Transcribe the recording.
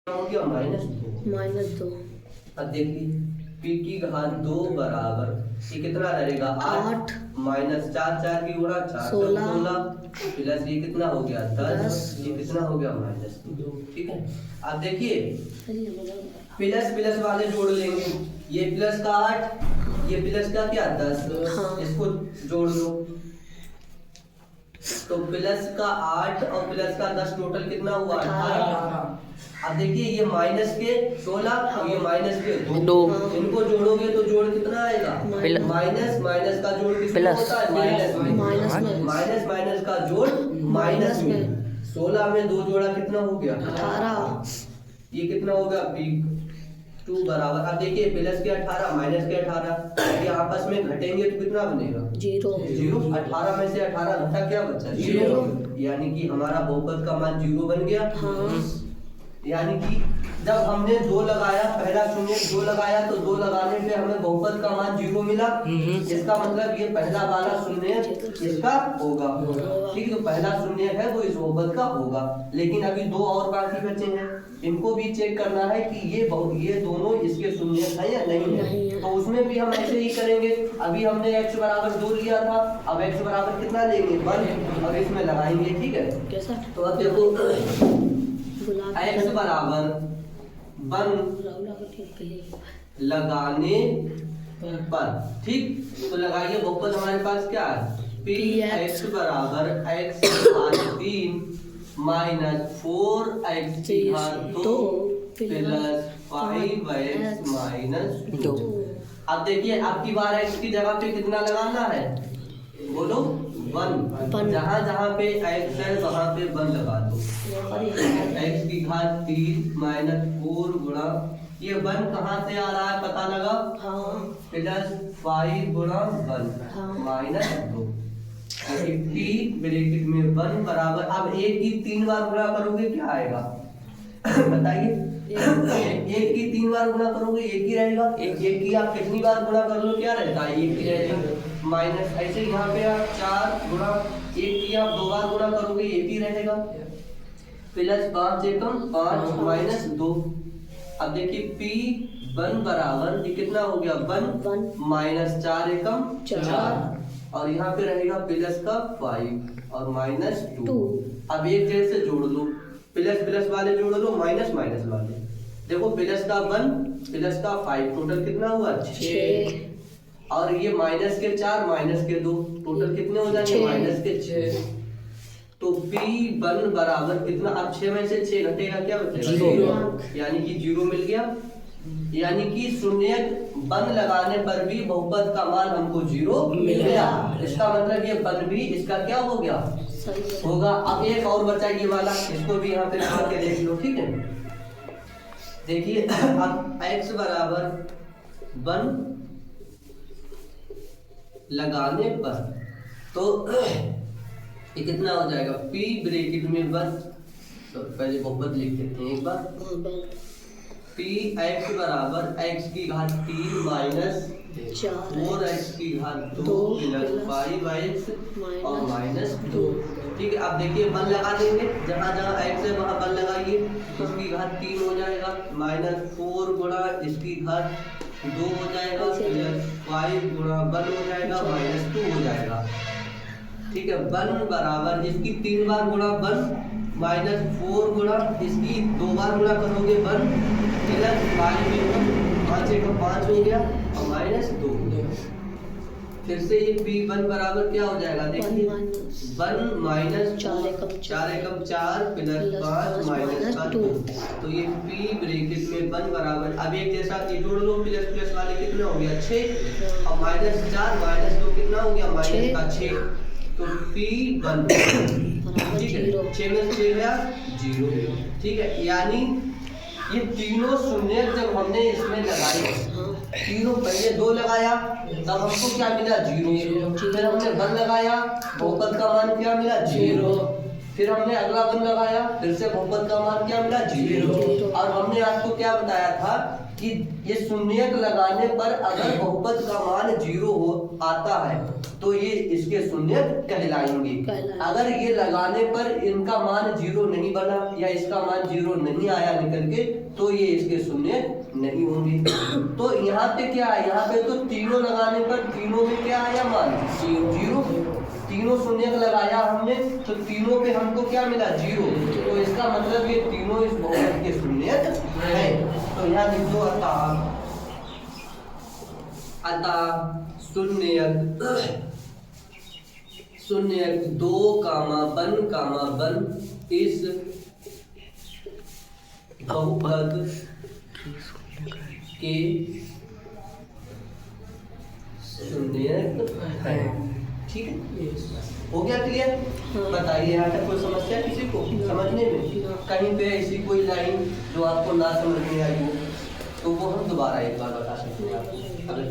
हो गया -2। अब देखिए p की घात 2 बराबर ये कितना रहेगा 8 -4 4 की गुणा 4 16 प्लस ये कितना हो गया 10 ये कितना हो गया -2। ठीक है। अब देखिए प्लस प्लस वाले जोड़ लेंगे, ये प्लस का 8 ये प्लस का क्या 10, इसको जोड़ लो तो प्लस का 8 और प्लस का 10 टोटल कितना हुआ 18। अब देखिए ये माइनस के 16 और ये माइनस के 2 इनको जोड़ोगे तो जोड़ कितना आएगा माइनस माइनस का जोड़ कितना होता है माइनस में, माइनस माइनस का जोड़ माइनस में। 16 में 2 जोड़ा कितना हो गया 18। ये कितना हो गया p2 बराबर। अब देखिए प्लस के 18 माइनस के 18 ये आपस में घटेंगे तो कितना बनेगा 0। 18 में से 18 घटा क्या बचा 0, यानी कि हमारा बहुपद का मान 0 बन गया। यानी कि जब हमने 2 लगाया पहला शून्य 2 लगाया तो 2 लगाने पे हमें बहुपद का मान 0 मिला। इसका मतलब ये पहला वाला शून्य इसका होगा। ठीक है, तो पहला शून्य है वो इस बहुपद का होगा। लेकिन अभी 2 और बाकी बचे हैं, इनको भी चेक करना है कि ये दोनों इसके शून्य है या नहीं है। तो उसमें भी हम ऐसे ही करेंगे। अभी हमने x बराबर 2 लिया था, अब x बराबर कितना लेंगे 1 और इसमें लगाएंगे। ठीक है, तो अब देखो x बराबर 1 लगाने पर, ठीक तो लगाइए बहुपद हमारे पास क्या है p x बराबर x घात 3 माइनस 4x की घात 2 प्लस 5x माइनस 2। अब देखिए आपकी बार x की जगह पे कितना लगाना है बोलो 1। जहाँ जहाँ पे x है वहाँ पे 1 लगा दो। x की घात 3 माइनस 4 गुणा ये 1 कहाँ से आ रहा है पता लगा प्लस 5 गुणा 1 माइनस 2। t ब्रैकेट में 1 बराबर। अब एक की 3 बार गुणा करोगे क्या आएगा बताइए। एक की 3 बार गुणा करोगे एक ही रहेगा। एक की आप कितनी बार गुणा कर लो क्या रहता है एक ही रहेगा। माइनस ऐसे यहाँ पे आप 4 गुणा एक की आप 2 बार गुणा करोगे एक ही रहेगा। प्लस 5 एकम 5 माइनस 2। अब देखिए p1 बराबर ये कितना हो गया 1 माइनस 4 एकम 4 और यहाँ पे रहेगा प्लस का 5 और माइनस 2। अब एक जैसे जोड़ लो, प्लस प्लस वाले जोड़ लो माइनस माइनस वाले। देखो प्लस का 1 प्लस का 5 टोटल कितना हुआ 6 और ये माइनस के 4 माइनस के 2 टोटल कितने हो जाएंगे माइनस के 6। तो p1 बराबर कितना, अब 6 में से 6 घटेगा क्या बचेगा 0, यानी कि 0 मिल गया। यानी कि शून्य 1 लगाने पर भी बहुपद का मान हमको 0 मिल गया। इसका मतलब ये 1 भी इसका क्या हो गया होगा। अब एक और बचा ये वाला, इसको भी यहाँ पे लगा के देख लो। ठीक है, देखिए अब x बराबर 1 लगाने पर तो ये कितना हो जाएगा p ब्रैकेट में 1। तो पहले बहुपद लिख देते हैं एक बार। p x बराबर x की घात 3 माइनस 4x की घात 2 प्लस 5x और माइनस 2। ठीक है, अब देखिए 1 लगा देंगे, जहाँ जहाँ x है वहाँ 1 लगाइए। इसकी घात 3 हो जाएगा माइनस 4 गुणा इसकी घात 2 हो जाएगा प्लस 5 गुणा 1 हो जाएगा माइनस 2 हो जाएगा। ठीक है, 1 बराबर इसकी 3 बार गुणा 1 माइनस 4 गुणा इसकी 2 बार गुणा करोगे 1 प्लस 5 एकम 5 हो गया और माइनस 2 हो गया। फिर से ये p1 बराबर क्या हो जाएगा देखिए 1 माइनस 4 एकम 4 प्लस 5 माइनस 2। तो ये p ब्रैकेट में 1 बराबर। अब एक जैसा ये जोड़ लो, प्लस प्लस वाले कितना हो गया 6 और माइनस 4 माइनस 2 कितना हो गया माइनस का 6। तो p1 ठीक है 6 में 6 गया 0। ठीक है, यानी ये तीनों शून्य जब हमने इसमें लगाए, तीनों पहले 2 लगाया तब हमको क्या मिला 0। फिर हमने 1 लगाया बहुपद का मान क्या मिला 0। फिर हमने अगला 1 लगाया फिर से बहुपद का मान क्या मिला 0। और हमने आपको क्या बताया था कि ये शून्यक लगाने पर अगर बहुपद का मान 0 हो आता है तो ये इसके शून्यक कहलाएंगे। अगर ये लगाने पर इनका मान 0 नहीं बना या इसका मान 0 नहीं आया निकल के तो ये इसके शून्यक नहीं होंगे। तो यहाँ पे क्या है, यहाँ पे तो तीनों लगाने पर तीनों में क्या आया मान 0। तीनों शून्यक लगाया हमने तो तीनों पे हमको क्या मिला 0। तो इसका मतलब ये तीनों इस बहुपद के शून्यक है। तो यहाँ लिख दो शून्यक 2, 1 इस बहुपद के शून्यक है। ठीक है, हो गया क्लियर? बताइए यहाँ तक कोई समस्या किसी को समझने में? कहीं पे ऐसी कोई लाइन जो आपको ना समझ में आई हो तो वो हम दोबारा एक बार बता सकते हैं। अगर